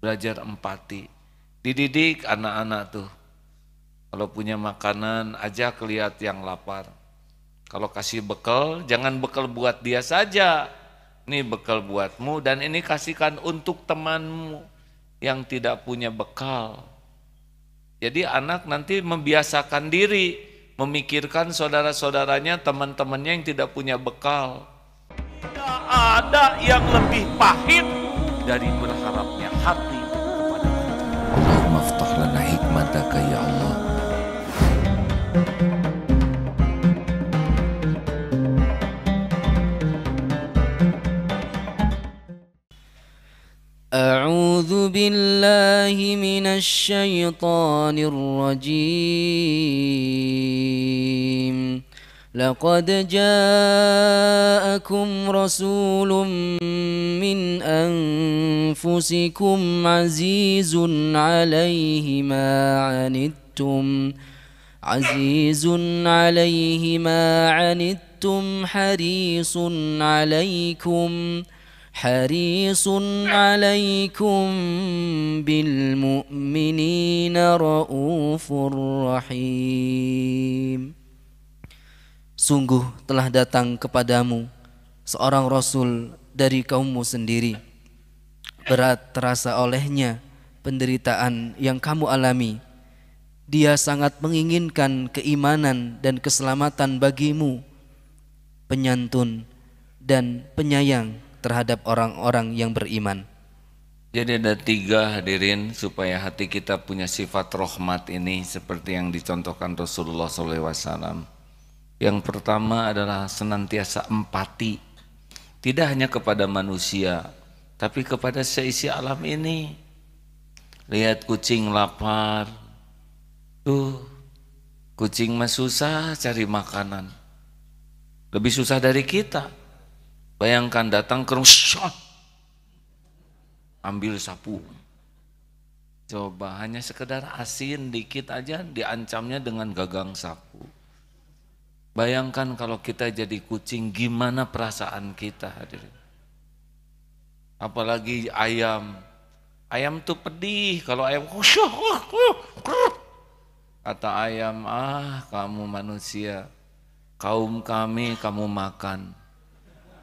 belajar empati. Dididik anak-anak tuh. Kalau punya makanan, ajak lihat yang lapar. Kalau kasih bekal, jangan bekal buat dia saja. Ini bekal buatmu dan ini kasihkan untuk temanmu yang tidak punya bekal. Jadi anak nanti membiasakan diri, memikirkan saudara-saudaranya, teman-temannya yang tidak punya bekal. Tidak ada yang lebih pahit dari berharapnya hati kepada manusia. Allahumma aftah lana hikmataka ya Allah. أعوذ بالله من الشيطان الرجيم لقد جاءكم رسول من أنفسكم عزيز عليه ما عنتم حريص عليكم بالمؤمنين رؤوف رحيم. Sungguh telah datang kepadamu seorang Rasul dari kaummu sendiri. Berat terasa olehnya penderitaan yang kamu alami. Dia sangat menginginkan keimanan dan keselamatan bagimu, penyantun dan penyayang terhadap orang-orang yang beriman. Jadi ada 3 hadirin supaya hati kita punya sifat rahmat ini seperti yang dicontohkan Rasulullah SAW. Yang pertama adalah senantiasa empati, tidak hanya kepada manusia, tapi kepada seisi alam ini. Lihat kucing lapar, tuh kucing mah susah cari makanan, lebih susah dari kita. Bayangkan datang ke rumah, ambil sapu. Coba hanya sekedar asin dikit aja diancamnya dengan gagang sapu. Bayangkan kalau kita jadi kucing, gimana perasaan kita hadirin. Apalagi ayam. Ayam tuh pedih kalau ayam. Kata ayam, kamu manusia, kaum kami kamu makan.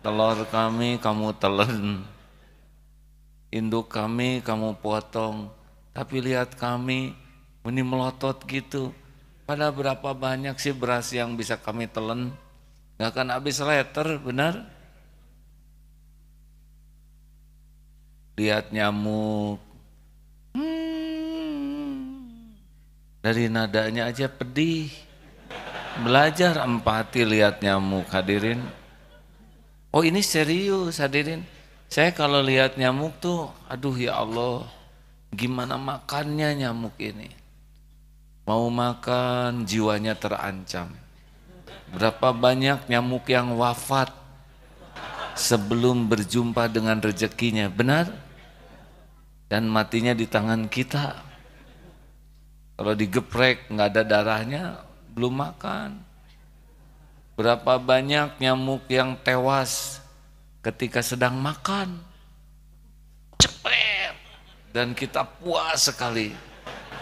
Telur kami kamu telan, induk kami kamu potong, tapi lihat kami ini melotot gitu. Pada berapa banyak sih beras yang bisa kami telan? Gak akan habis liter, benar? Lihat nyamuk, dari nadanya aja pedih. Belajar empati lihat nyamuk hadirin. Oh ini serius hadirin. Saya kalau lihat nyamuk tuh, aduh ya Allah, gimana makannya nyamuk ini. Mau makan jiwanya terancam. Berapa banyak nyamuk yang wafat sebelum berjumpa dengan rezekinya, benar? Dan matinya di tangan kita. Kalau digeprek nggak ada darahnya, belum makan. Berapa banyak nyamuk yang tewas ketika sedang makan, cepet, dan kita puas sekali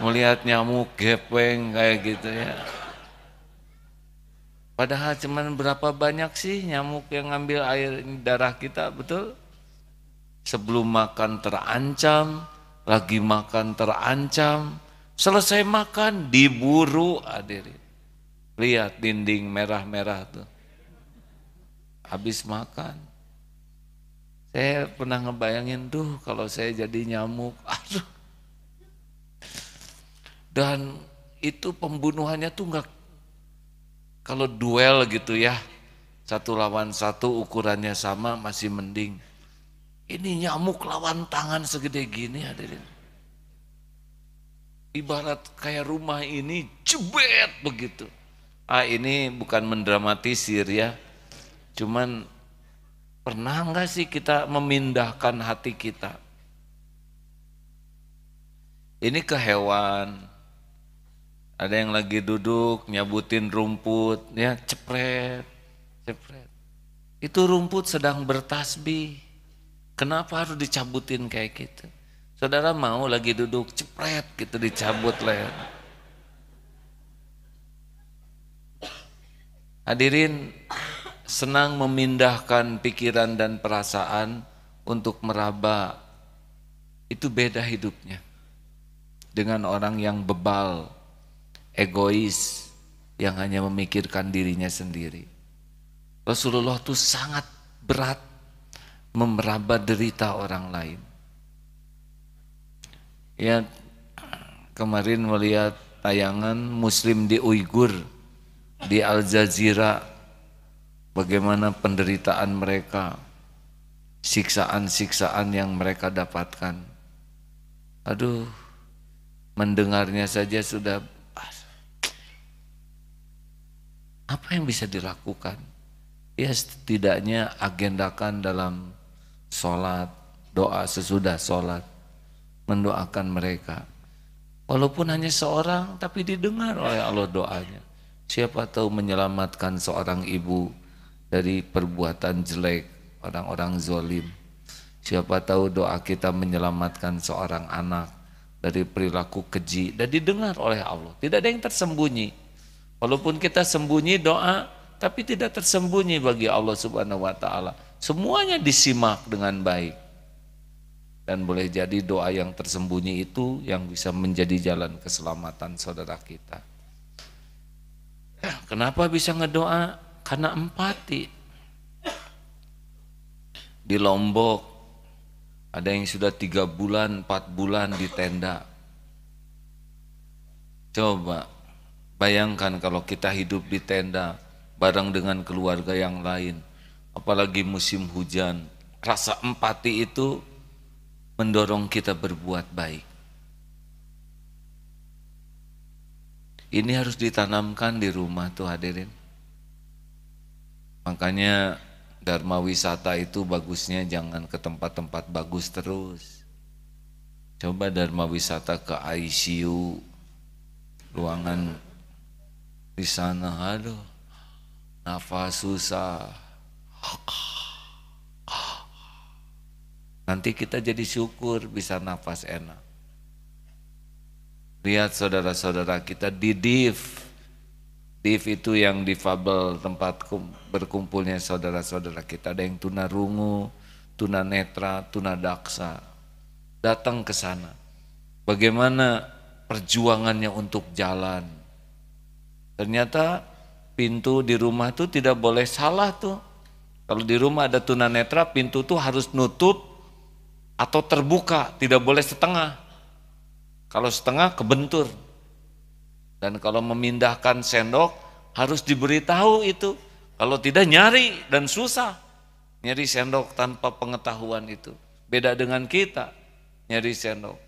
melihat nyamuk gepeng kayak gitu ya. Padahal cuman berapa banyak sih nyamuk yang ngambil air darah kita, betul? Sebelum makan terancam, lagi makan terancam, selesai makan diburu hadirin. Lihat dinding merah-merah tuh. Habis makan. Saya pernah ngebayangin, kalau saya jadi nyamuk, aduh. Dan itu pembunuhannya tuh enggak, kalau duel gitu ya, 1 lawan 1 ukurannya sama masih mending. Ini nyamuk lawan tangan segede gini hadirin. Ibarat kayak rumah ini jebet begitu. Ini bukan mendramatisir ya, cuman pernah enggak sih kita memindahkan hati kita ini ke hewan? Ada yang lagi duduk nyabutin rumput ya, cepret. Itu rumput sedang bertasbih, kenapa harus dicabutin kayak gitu? Saudara mau lagi duduk cepret gitu dicabut leher. Hadirin, senang memindahkan pikiran dan perasaan untuk meraba, itu beda hidupnya dengan orang yang bebal, egois, yang hanya memikirkan dirinya sendiri. Rasulullah itu sangat berat memeraba derita orang lain. Ya, kemarin melihat tayangan Muslim di Uighur di Al Jazeera, bagaimana penderitaan mereka, siksaan-siksaan yang mereka dapatkan. Aduh, mendengarnya saja sudah, apa yang bisa dilakukan? Ya setidaknya agendakan dalam sholat, doa sesudah sholat, mendoakan mereka. Walaupun hanya seorang, tapi didengar oleh Allah doanya. Siapa tahu menyelamatkan seorang ibu dari perbuatan jelek orang-orang zalim. Siapa tahu doa kita menyelamatkan seorang anak dari perilaku keji dan didengar oleh Allah. Tidak ada yang tersembunyi. Walaupun kita sembunyi doa, tapi tidak tersembunyi bagi Allah Subhanahu wa taala. Semuanya disimak dengan baik. Dan boleh jadi doa yang tersembunyi itu yang bisa menjadi jalan keselamatan saudara kita. Kenapa bisa ngedoa? Karena empati. Di Lombok ada yang sudah 3 bulan, 4 bulan di tenda. Coba bayangkan kalau kita hidup di tenda bareng dengan keluarga yang lain, apalagi musim hujan. Rasa empati itu mendorong kita berbuat baik. Ini harus ditanamkan di rumah tuh hadirin. Makanya Dharma wisata itu bagusnya jangan ke tempat-tempat bagus terus. Coba Dharma wisata ke ICU, ruangan di sana, aduh, nafas susah. Nanti kita jadi syukur bisa nafas enak. Lihat saudara-saudara kita di DIV. DIV itu yang difabel, tempat berkumpulnya saudara-saudara kita. Ada yang tunarungu, tunanetra, tunadaksa. Datang ke sana. Bagaimana perjuangannya untuk jalan. Ternyata pintu di rumah tuh tidak boleh salah tuh. Kalau di rumah ada tunanetra, pintu tuh harus nutup atau terbuka, tidak boleh setengah. Kalau setengah kebentur. Dan kalau memindahkan sendok harus diberitahu itu. Kalau tidak nyari dan susah. Nyari sendok tanpa pengetahuan itu. Beda dengan kita nyari sendok.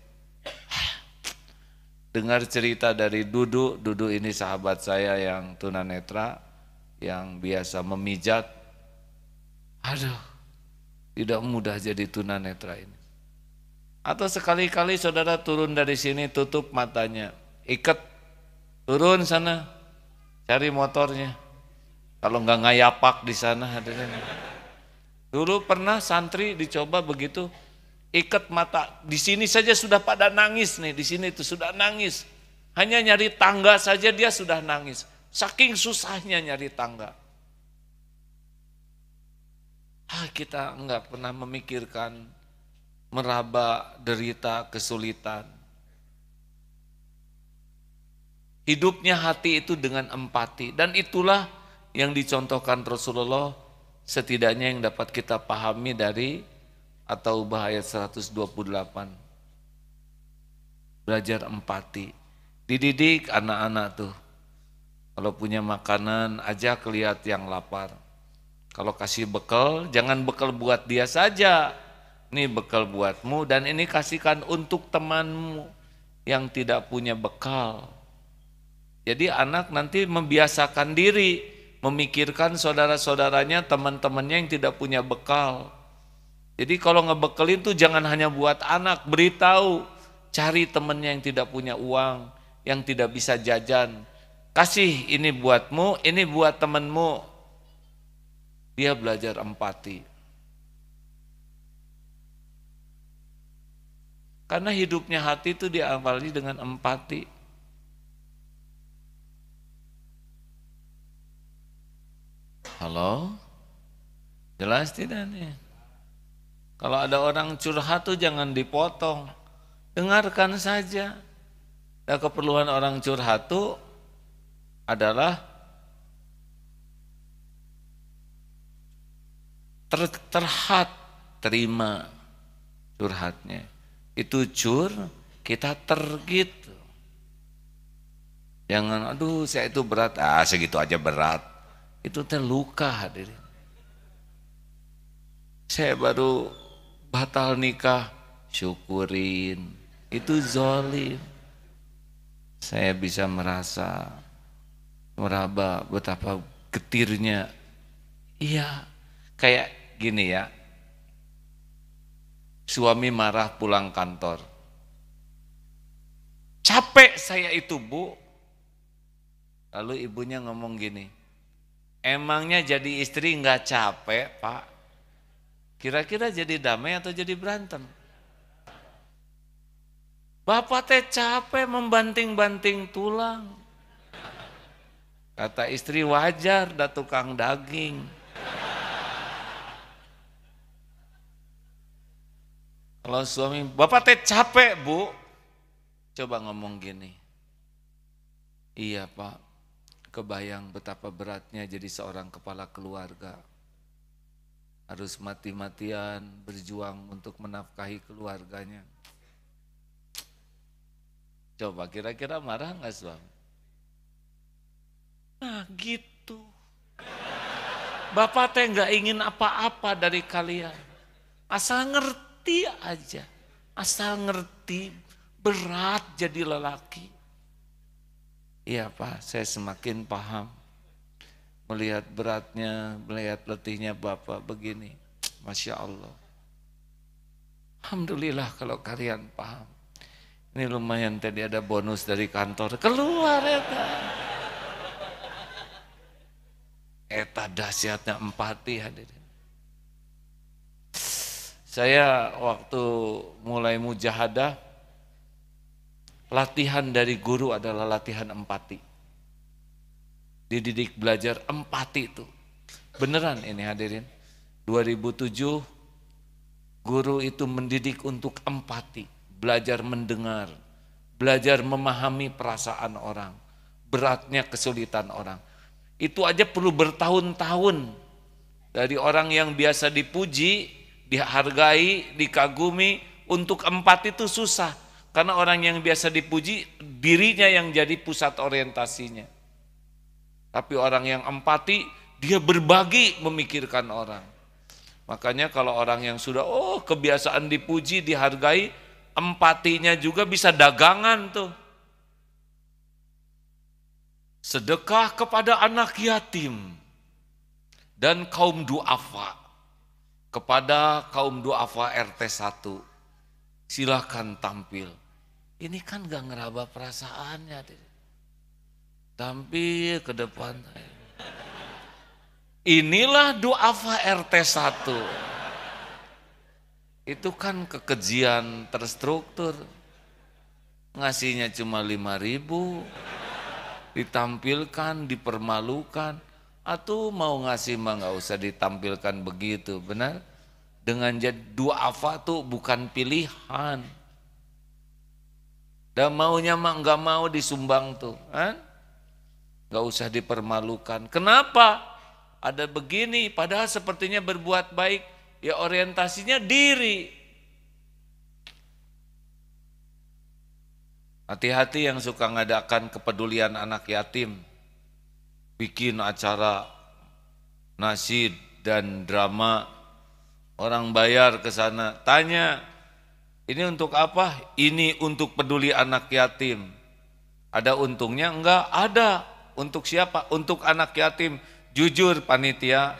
Dengar cerita dari Dudu ini sahabat saya yang tunanetra, yang biasa memijat. Aduh, tidak mudah jadi tunanetra ini. Atau sekali-kali saudara turun dari sini, tutup matanya, ikat, turun sana, cari motornya. Kalau nggak ngayapak di sana hadirin. Dulu pernah santri dicoba begitu, ikat mata, di sini saja sudah pada nangis nih, di sini itu sudah nangis. Hanya nyari tangga saja dia sudah nangis. Saking susahnya nyari tangga. Kita nggak pernah memikirkan meraba derita kesulitan. Hidupnya hati itu dengan empati, dan itulah yang dicontohkan Rasulullah, setidaknya yang dapat kita pahami dari At-Taubah ayat 128. Belajar empati. Dididik anak-anak tuh. Kalau punya makanan, ajak lihat yang lapar. Kalau kasih bekal, jangan bekal buat dia saja. Ini bekal buatmu dan ini kasihkan untuk temanmu yang tidak punya bekal. Jadi anak nanti membiasakan diri memikirkan saudara-saudaranya, teman-temannya yang tidak punya bekal. Jadi kalau ngebekelin tuh jangan hanya buat anak, beritahu, cari temannya yang tidak punya uang, yang tidak bisa jajan. Kasih ini buatmu, ini buat temanmu. Dia belajar empati. Karena hidupnya hati itu diawali dengan empati. Halo? Jelas tidak nih? Kalau ada orang curhat tuh jangan dipotong. Dengarkan saja. Dan keperluan orang curhat tuh adalah terhad, terima curhatnya. Itu kita tergitu. Jangan, aduh saya itu berat, segitu aja berat. Itu luka hadirin. Saya baru batal nikah, syukurin. Itu zolim. Saya bisa meraba betapa getirnya. Iya, kayak gini ya. Suami marah pulang kantor. Capek saya itu, Bu. Lalu ibunya ngomong gini, emangnya jadi istri nggak capek, Pak? Kira-kira jadi damai atau jadi berantem? Bapak teh capek membanting-banting tulang. Kata istri, wajar dah tukang daging. Kalau suami, bapak teh capek, Bu. Coba ngomong gini. Iya, Pak. Kebayang betapa beratnya jadi seorang kepala keluarga. Harus mati-matian berjuang untuk menafkahi keluarganya. Coba kira-kira marah nggak suami? Nah gitu. Bapak teh nggak ingin apa-apa dari kalian. Asal ngerti aja. Asal ngerti berat jadi lelaki. Iya Pak, saya semakin paham. Melihat beratnya, melihat letihnya Bapak begini. Masya Allah. Alhamdulillah kalau kalian paham. Ini lumayan tadi ada bonus dari kantor. Keluar eta. Eta dahsyatnya empati hadirin. Saya waktu mulai mujahadah, latihan dari guru adalah latihan empati. Dididik belajar empati itu. Beneran ini hadirin. 2007 guru itu mendidik untuk empati. Belajar mendengar, belajar memahami perasaan orang, beratnya kesulitan orang. Itu aja perlu bertahun-tahun. Dari orang yang biasa dipuji, dihargai, dikagumi, untuk empati itu susah. Karena orang yang biasa dipuji, dirinya yang jadi pusat orientasinya. Tapi orang yang empati, dia berbagi memikirkan orang. Makanya kalau orang yang sudah kebiasaan dipuji, dihargai, empatinya juga bisa dagangan tuh. Sedekah kepada anak yatim dan kaum duafa. Kepada kaum duafa RT 1, silahkan tampil. Ini kan gak ngeraba perasaannya. Tampil ke depan. Inilah duafa RT 1. Itu kan kekejian terstruktur. Ngasihnya cuma 5.000, ditampilkan, dipermalukan. Atau mau ngasih mah nggak usah ditampilkan begitu, benar? Dengan jadi duafa tuh bukan pilihan. Dan maunya mah nggak mau disumbang tuh, kan? Nggak usah dipermalukan. Kenapa? Ada begini, padahal sepertinya berbuat baik. Ya orientasinya diri. Hati-hati yang suka ngadakan kepedulian anak yatim. Bikin acara nasyid dan drama. Orang bayar ke sana, tanya, ini untuk apa? Ini untuk peduli anak yatim. Ada untungnya? Enggak, ada. Untuk siapa? Untuk anak yatim. Jujur panitia.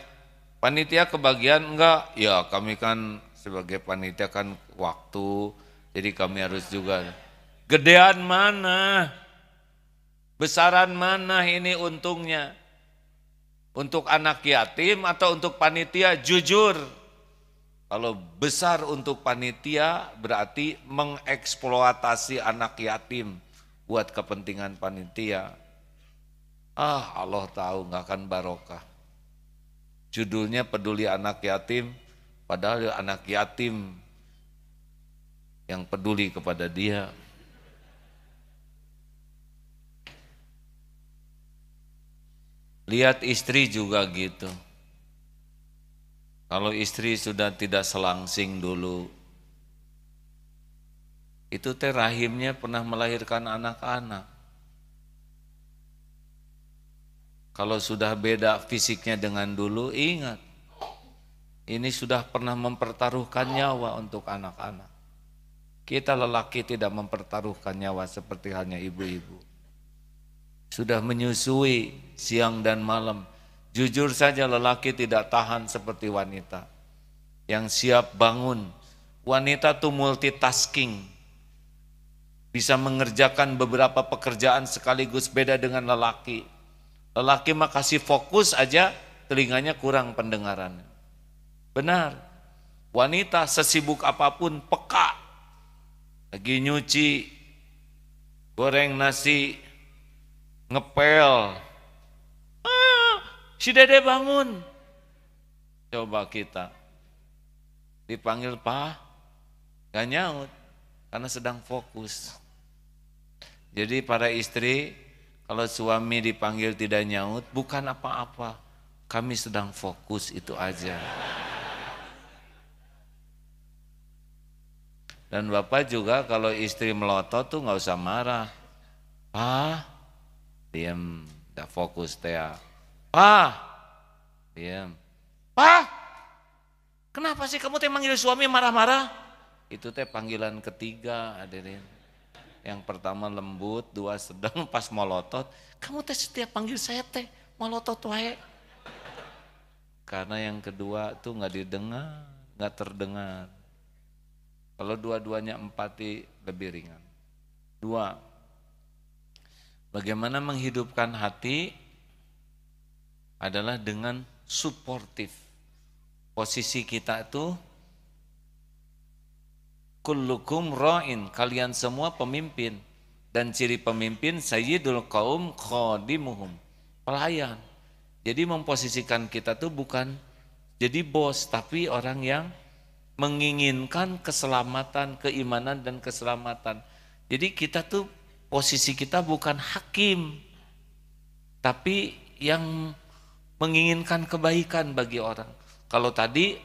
Panitia kebagian enggak? Ya kami kan sebagai panitia kan waktu, jadi kami harus juga. Gedean mana? Besaran mana ini untungnya? Untuk anak yatim atau untuk panitia? Jujur. Kalau besar untuk panitia berarti mengeksploitasi anak yatim buat kepentingan panitia. Allah tahu nggak akan barokah. Judulnya peduli anak yatim, padahal anak yatim yang peduli kepada dia. Lihat istri juga gitu. Kalau istri sudah tidak selangsing dulu, itu teh rahimnya pernah melahirkan anak-anak. Kalau sudah beda fisiknya dengan dulu, ingat, ini sudah pernah mempertaruhkan nyawa untuk anak-anak. Kita lelaki tidak mempertaruhkan nyawa seperti halnya ibu-ibu. Sudah menyusui siang dan malam. Jujur saja lelaki tidak tahan seperti wanita yang siap bangun. Wanita tuh multitasking, bisa mengerjakan beberapa pekerjaan sekaligus, beda dengan lelaki. Lelaki mah kasih fokus aja, telinganya kurang pendengaran. Benar, wanita sesibuk apapun peka. Lagi nyuci, goreng nasi, ngepel, si dede bangun. Coba kita dipanggil Pak, gak nyaut karena sedang fokus. Jadi para istri, kalau suami dipanggil tidak nyaut, bukan apa-apa, kami sedang fokus, itu aja. Dan bapak juga kalau istri melotot tuh nggak usah marah. Pak, diam, tidak fokus teh. Pak, diam. Pak, kenapa sih kamu teh manggil suami marah-marah? Itu teh panggilan ketiga, hadirin. Yang pertama lembut, dua sedang, pas melotot. Kamu teh setiap panggil saya teh melotot wae. Karena yang kedua tuh nggak didengar, nggak terdengar. Kalau dua-duanya empati lebih ringan. Dua, bagaimana menghidupkan hati adalah dengan suportif. Posisi kita itu kullukum ra'in, kalian semua pemimpin, dan ciri pemimpin sayyidul qaum khadimuhum, pelayan. Jadi memposisikan kita tuh bukan jadi bos, tapi orang yang menginginkan keselamatan, keimanan dan keselamatan. Jadi kita tuh posisi kita bukan hakim, tapi yang menginginkan kebaikan bagi orang. Kalau tadi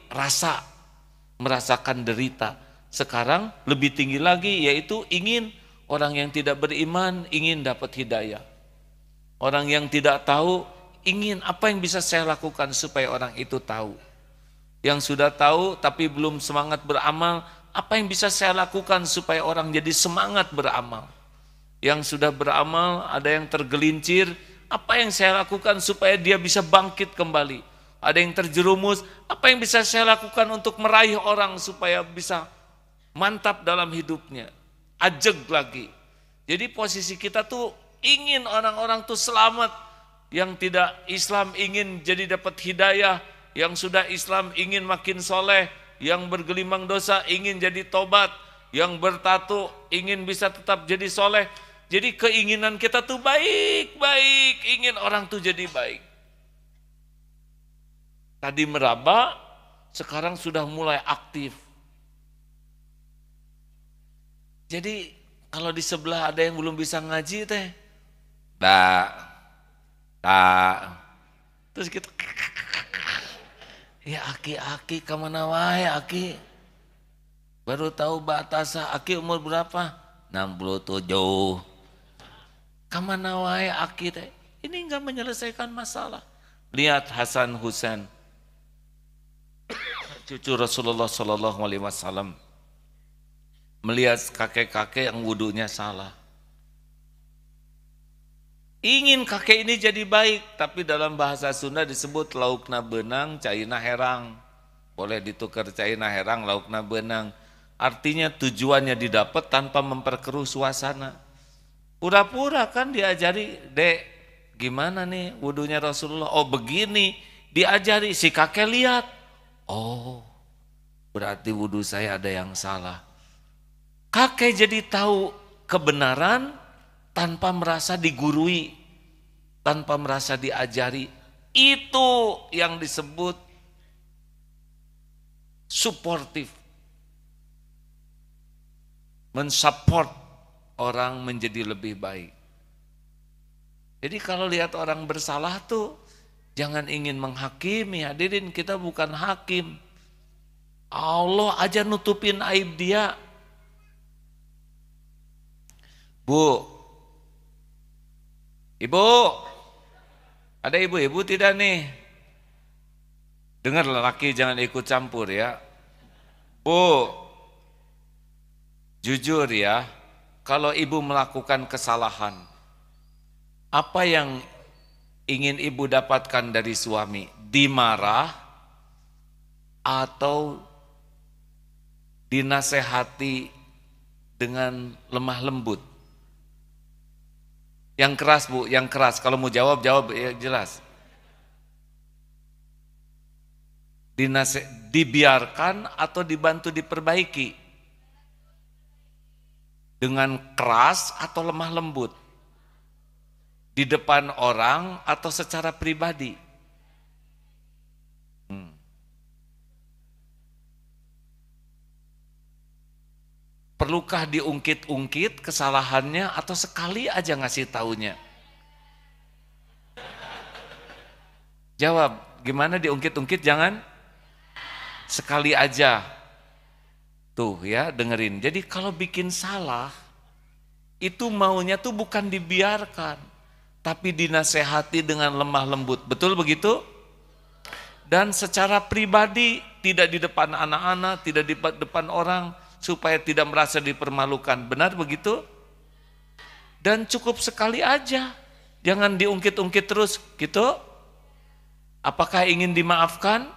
merasakan derita, sekarang lebih tinggi lagi, yaitu ingin orang yang tidak beriman ingin dapat hidayah. Orang yang tidak tahu ingin apa yang bisa saya lakukan supaya orang itu tahu. Yang sudah tahu tapi belum semangat beramal, apa yang bisa saya lakukan supaya orang jadi semangat beramal. Yang sudah beramal ada yang tergelincir, apa yang saya lakukan supaya dia bisa bangkit kembali. Ada yang terjerumus, apa yang bisa saya lakukan untuk meraih orang supaya bisa mantap dalam hidupnya, ajeg lagi. Jadi posisi kita tuh ingin orang-orang tuh selamat. Yang tidak Islam ingin jadi dapat hidayah, yang sudah Islam ingin makin soleh, yang bergelimang dosa ingin jadi tobat, yang bertato ingin bisa tetap jadi soleh. Jadi keinginan kita tuh baik-baik, ingin orang tuh jadi baik. Tadi meraba, sekarang sudah mulai aktif. Jadi kalau di sebelah ada yang belum bisa ngaji teh, terus kita, ya aki kemana wae aki, baru tahu batasa, aki umur berapa? 67. Kemana wae aki teh, ini enggak menyelesaikan masalah. Lihat Hasan Husain, cucu Rasulullah SAW, melihat kakek-kakek yang wudunya salah. Ingin kakek ini jadi baik, tapi dalam bahasa Sunda disebut laukna benang, caina herang. Boleh ditukar caina herang, laukna benang. Artinya tujuannya didapat tanpa memperkeruh suasana. Pura-pura kan diajari, dek gimana nih wudunya Rasulullah? Oh begini, diajari, si kakek lihat. Oh berarti wudhu saya ada yang salah. Kakek jadi tahu kebenaran tanpa merasa digurui, tanpa merasa diajari. Itu yang disebut suportif. Mensupport orang menjadi lebih baik. Jadi kalau lihat orang bersalah tuh jangan ingin menghakimi. Hadirin, kita bukan hakim. Allah aja nutupin aib dia. Bu, ibu, ada ibu-ibu tidak nih? Dengar lelaki jangan ikut campur ya. Bu, jujur ya, kalau ibu melakukan kesalahan, apa yang ingin ibu dapatkan dari suami? Dimarah atau dinasehati dengan lemah lembut? Yang keras bu, yang keras. Kalau mau jawab, jawab ya jelas. Dibiarkan atau dibantu diperbaiki? Dengan keras atau lemah lembut? Di depan orang atau secara pribadi? Perlukah diungkit-ungkit kesalahannya atau sekali aja ngasih taunya? Jawab, gimana diungkit-ungkit? Jangan sekali aja. Tuh ya, dengerin. Jadi kalau bikin salah, itu maunya tuh bukan dibiarkan, tapi dinasehati dengan lemah lembut. Betul begitu? Dan secara pribadi, tidak di depan anak-anak, tidak di depan orang, supaya tidak merasa dipermalukan. Benar begitu? Dan cukup sekali aja, jangan diungkit-ungkit terus gitu. Apakah ingin dimaafkan?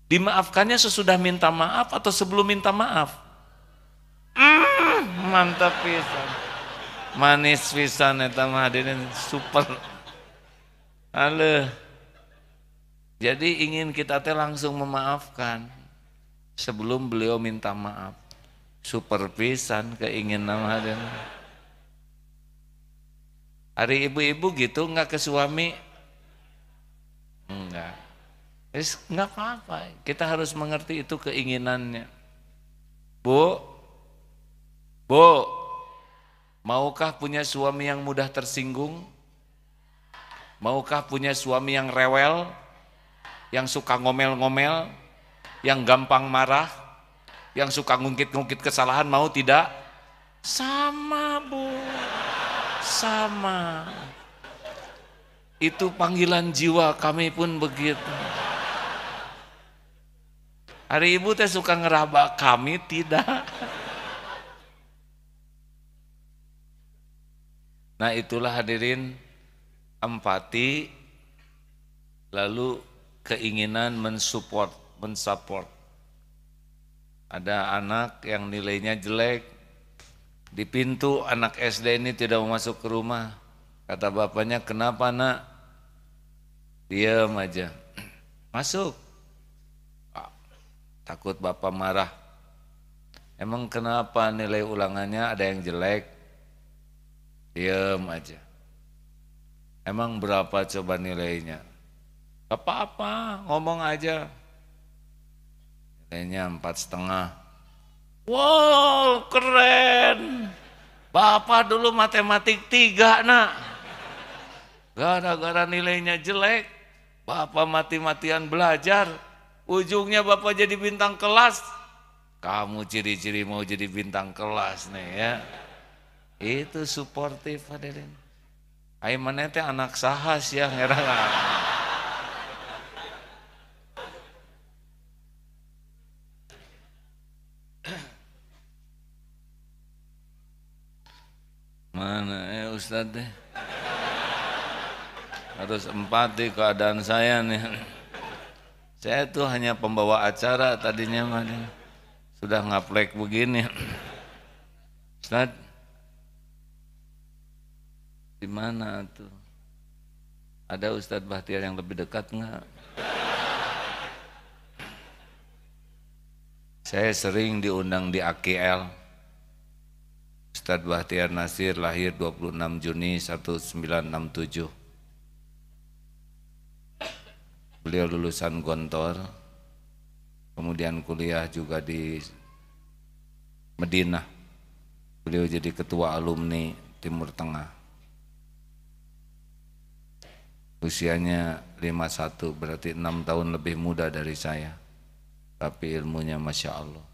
Dimaafkannya sesudah minta maaf atau sebelum minta maaf? Mantap pisan, manis pisan eta mah, hadirin, super. Halo. Jadi ingin kita teh langsung memaafkan sebelum beliau minta maaf. Super pisan keinginan hadirin. Hari ibu-ibu gitu nggak ke suami? Enggak. Nggak apa-apa. Kita harus mengerti itu keinginannya. Bu, maukah punya suami yang mudah tersinggung? Maukah punya suami yang rewel, yang suka ngomel-ngomel, yang gampang marah, yang suka ngungkit-ngungkit kesalahan? Mau tidak? Sama bu, sama. Itu panggilan jiwa, kami pun begitu. Hari ibu teh suka ngeraba, kami tidak. Nah itulah hadirin, empati, lalu keinginan mensupport. Ada anak yang nilainya jelek, di pintu anak SD ini tidak mau masuk ke rumah. Kata bapaknya, kenapa nak? Diam aja. Masuk. Takut bapak marah. Emang kenapa nilai ulangannya ada yang jelek? Diam aja. Emang berapa coba nilainya? Apa-apa, ngomong aja. Nilainya 4,5. Wow, keren. Bapak dulu matematik 3 nak. Gara-gara nilainya jelek, bapak mati-matian belajar. Ujungnya bapak jadi bintang kelas. Kamu ciri-ciri mau jadi bintang kelas nih ya. Itu suportif hadirin. Aiman teh anak sahas ya ngerang. Mana Ustadz deh. Harus empati keadaan saya nih. Saya tuh hanya pembawa acara tadinya mah. Sudah ngaplek begini. Ustadz, di mana tuh? Ada Ustadz Bahtiar yang lebih dekat enggak? Saya sering diundang di AKL. Ustadz Bahtiar Nasir lahir 26 Juni 1967. Beliau lulusan Gontor, kemudian kuliah juga di Madinah. Beliau jadi ketua alumni Timur Tengah. Usianya 51, berarti 6 tahun lebih muda dari saya. Tapi ilmunya Masya Allah.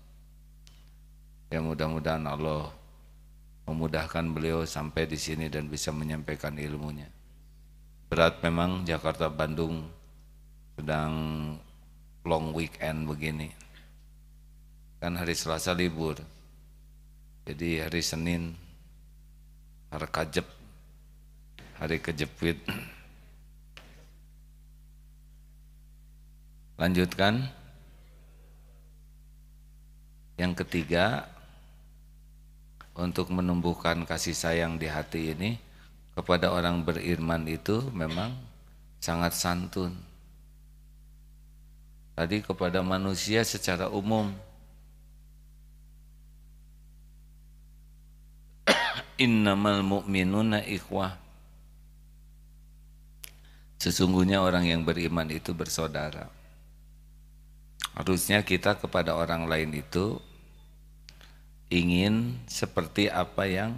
Ya mudah-mudahan Allah memudahkan beliau sampai di sini dan bisa menyampaikan ilmunya. Berat memang Jakarta Bandung sedang long weekend begini. Kan hari Selasa libur. Jadi hari Senin hari kajep, hari kejepit. Lanjutkan. Yang ketiga, untuk menumbuhkan kasih sayang di hati ini kepada orang beriman itu memang sangat santun. Tadi kepada manusia secara umum, innamal mu'minuna ikhwah. Sesungguhnya orang yang beriman itu bersaudara. Harusnya kita kepada orang lain itu ingin seperti apa yang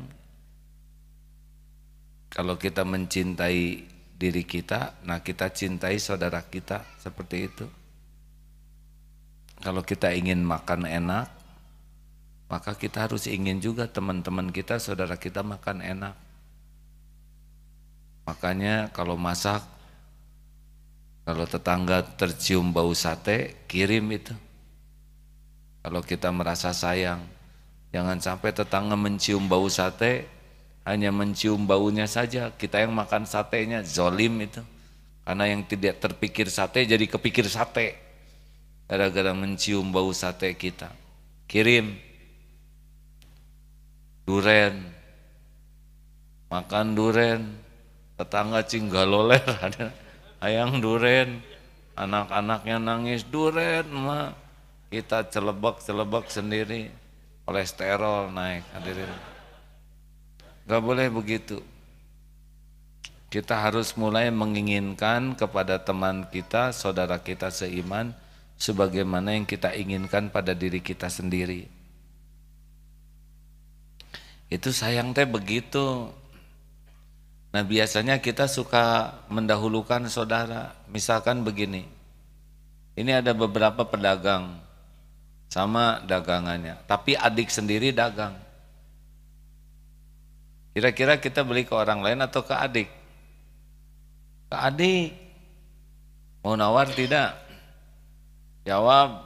kalau kita mencintai diri kita, nah kita cintai saudara kita seperti itu. Kalau kita ingin makan enak, maka kita harus ingin juga teman-teman kita, saudara kita makan enak. Makanya kalau masak, kalau tetangga tercium bau sate, kirim itu. Kalau kita merasa sayang, jangan sampai tetangga mencium bau sate, hanya mencium baunya saja. Kita yang makan satenya, zolim itu. Karena yang tidak terpikir sate, jadi kepikir sate. Gara-gara mencium bau sate kita. Kirim. Duren. Makan duren. Tetangga cinggaloler ada. Ayang duren, anak-anaknya nangis duren, mah kita celebek sendiri, kolesterol naik, hadirin. Gak boleh begitu. Kita harus mulai menginginkan kepada teman kita, saudara kita seiman, sebagaimana yang kita inginkan pada diri kita sendiri. Itu sayang teh begitu. Nah biasanya kita suka mendahulukan saudara. Misalkan begini, ini ada beberapa pedagang sama dagangannya, tapi adik sendiri dagang. Kira-kira kita beli ke orang lain atau ke adik? Ke adik. Mau nawar tidak? Jawab,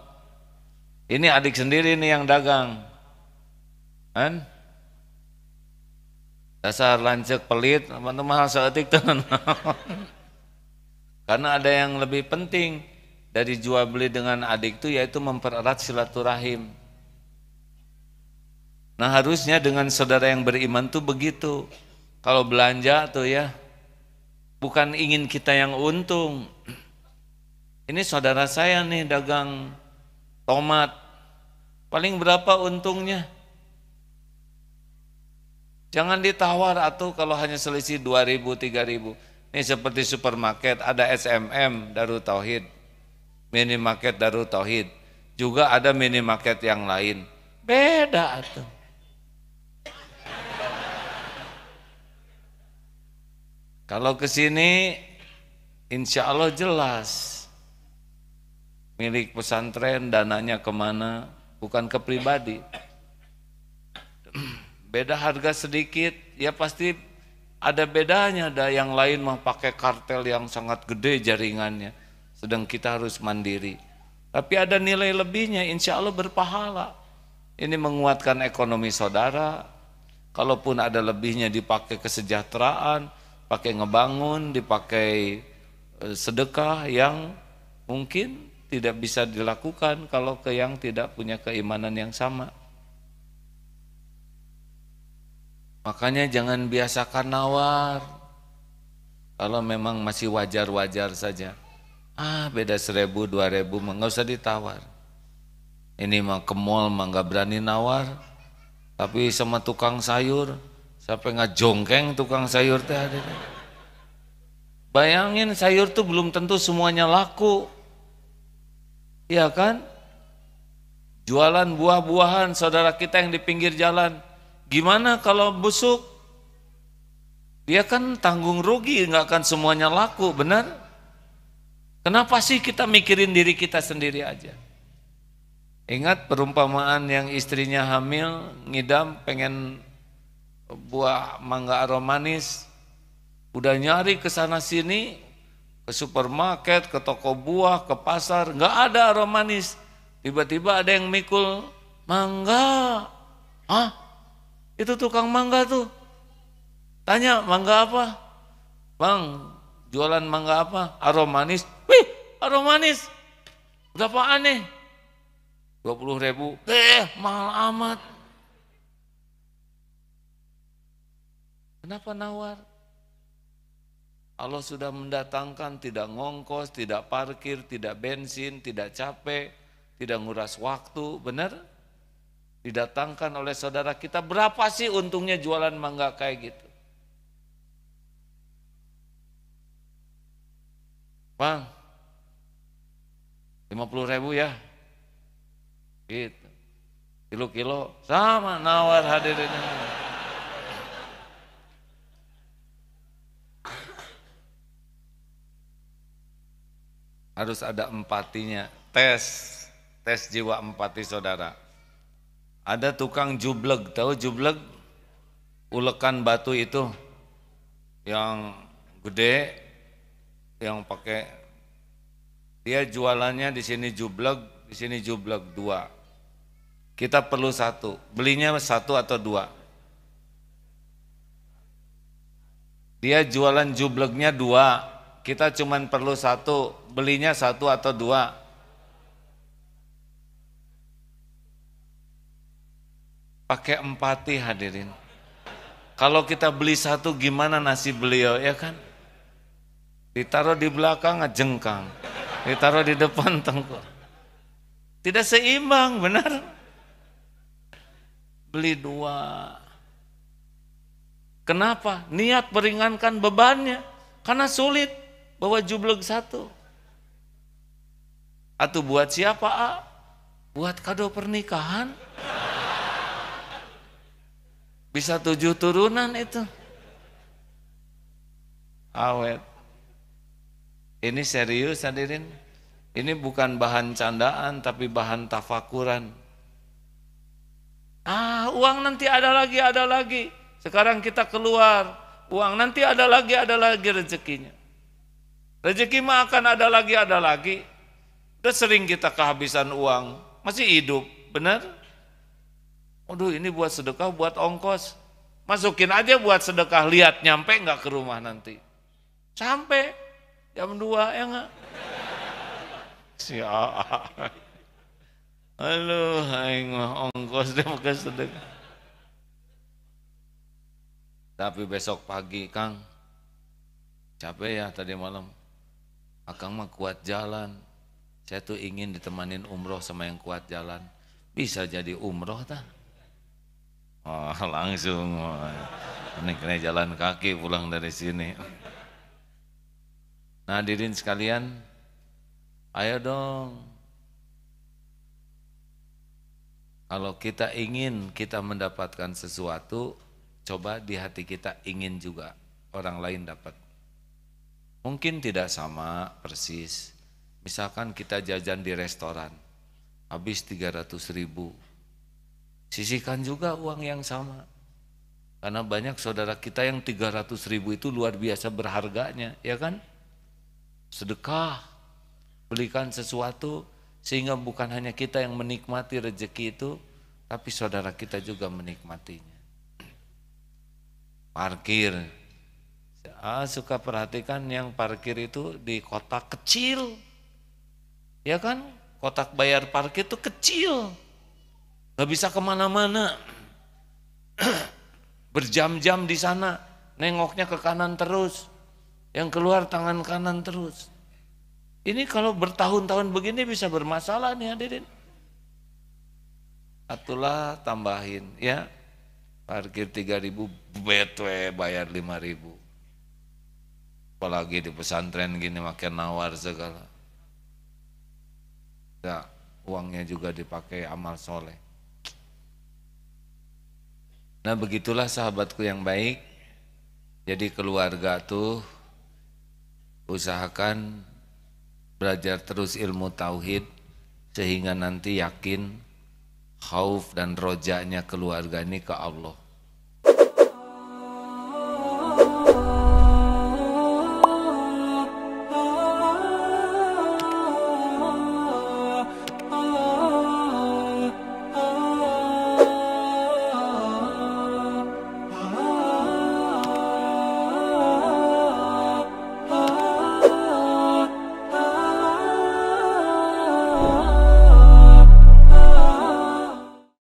ini adik sendiri nih yang dagang. Kan? Dasar lancek pelit, teman-teman mahal seetik tenan. Karena ada yang lebih penting dari jual beli dengan adik itu, yaitu mempererat silaturahim. Nah harusnya dengan saudara yang beriman tuh begitu. Kalau belanja tuh ya, bukan ingin kita yang untung. Ini saudara saya nih dagang tomat, paling berapa untungnya? Jangan ditawar atau kalau hanya selisih 2.000, 3.000. Ini seperti supermarket, ada SMM Darut Tauhid, minimarket Darut Tauhid, juga ada minimarket yang lain. Beda tuh. Kalau ke sini insya Allah jelas. Milik pesantren dananya kemana, bukan ke pribadi. Beda harga sedikit, ya pasti ada bedanya. Ada yang lain mah pakai kartel yang sangat gede jaringannya, sedang kita harus mandiri. Tapi ada nilai lebihnya, insya Allah berpahala. Ini menguatkan ekonomi saudara. Kalaupun ada lebihnya dipakai kesejahteraan, pakai ngebangun, dipakai sedekah yang mungkin tidak bisa dilakukan kalau ke yang tidak punya keimanan yang sama. Makanya jangan biasakan nawar. Kalau memang masih wajar-wajar saja. Beda 1.000, 2.000, nggak usah ditawar. Ini mah ke mall mah nggak berani nawar, tapi sama tukang sayur sampai ngajongkeng tukang sayur teh hadirin. Bayangin sayur tuh belum tentu semuanya laku, ya kan? Jualan buah-buahan saudara kita yang di pinggir jalan, gimana kalau busuk? Dia kan tanggung rugi, nggak akan semuanya laku, benar? Kenapa sih kita mikirin diri kita sendiri aja? Ingat perumpamaan yang istrinya hamil, ngidam pengen buah mangga aromanis, udah nyari ke sana sini, ke supermarket, ke toko buah, ke pasar, nggak ada aromanis. Tiba-tiba ada yang mikul mangga. Hah? Itu tukang mangga tuh. Tanya, mangga apa? Bang, jualan mangga apa? Aromanis. Wih, aromanis. Berapa aneh? 20.000. Mahal amat. Kenapa nawar? Allah sudah mendatangkan, tidak ngongkos, tidak parkir, tidak bensin, tidak capek, tidak nguras waktu, benar? Didatangkan oleh saudara kita. Berapa sih untungnya jualan mangga kayak gitu? Bang, 50.000 ya, gitu. Kilo-kilo sama nawar hadirin. Harus ada empatinya. Tes jiwa empati saudara. Ada tukang jubleg, tahu jubleg? Ulekan batu itu yang gede, yang pakai, dia jualannya di sini jublek, di sini jublek 2. Kita perlu 1, belinya 1 atau 2. Dia jualan jubleknya 2, kita cuman perlu 1, belinya 1 atau 2. Pakai empati hadirin. Kalau kita beli 1 gimana nasib beliau, ya kan? Ditaruh di belakang ngejengkang, ditaruh di depan tengkuk. Tidak seimbang, benar? Beli 2. Kenapa? Niat meringankan bebannya, karena sulit bawa jublek 1. Atau buat siapa, A? Buat kado pernikahan. Bisa 7 turunan itu. Awet. Ini serius hadirin. Ini bukan bahan candaan tapi bahan tafakuran. Uang nanti ada lagi. Sekarang kita keluar, uang nanti ada lagi rezekinya. Rezeki mah akan ada lagi. Udah sering kita kehabisan uang, masih hidup, benar? Aduh, ini buat sedekah, buat ongkos. Masukin aja buat sedekah, lihat nyampe enggak ke rumah nanti. Sampai jam 2 ya enggak? Aduh, aing mah ongkos deh pakai sedekah. Tapi besok pagi, Kang, capek ya tadi malam. Akang mah kuat jalan. Saya tuh ingin ditemanin umroh sama yang kuat jalan. Bisa jadi umroh tah? Oh, langsung. Ini kena jalan kaki pulang dari sini. Nah, hadirin sekalian, ayo dong. Kalau kita ingin kita mendapatkan sesuatu, coba di hati kita ingin juga orang lain dapat. Mungkin tidak sama persis. Misalkan kita jajan di restoran, habis 300.000. Sisihkan juga uang yang sama. Karena banyak saudara kita yang 300.000 itu luar biasa berharganya, ya kan? Sedekah, belikan sesuatu sehingga bukan hanya kita yang menikmati rezeki itu, tapi saudara kita juga menikmatinya. Parkir, suka perhatikan yang parkir itu di kotak kecil, ya kan? Kotak bayar parkir itu kecil, gak bisa kemana-mana, berjam-jam di sana, nengoknya ke kanan terus, yang keluar tangan kanan terus. Ini kalau bertahun-tahun begini bisa bermasalah nih hadirin. atulah tambahin ya. Parkir 3.000, betwe bayar 5.000. Apalagi di pesantren gini makin nawar segala. Ya, uangnya juga dipakai amal soleh. Nah begitulah sahabatku yang baik. Jadi keluarga tuh usahakan belajar terus ilmu tauhid sehingga nanti yakin khauf dan rojanya keluarga ini ke Allah.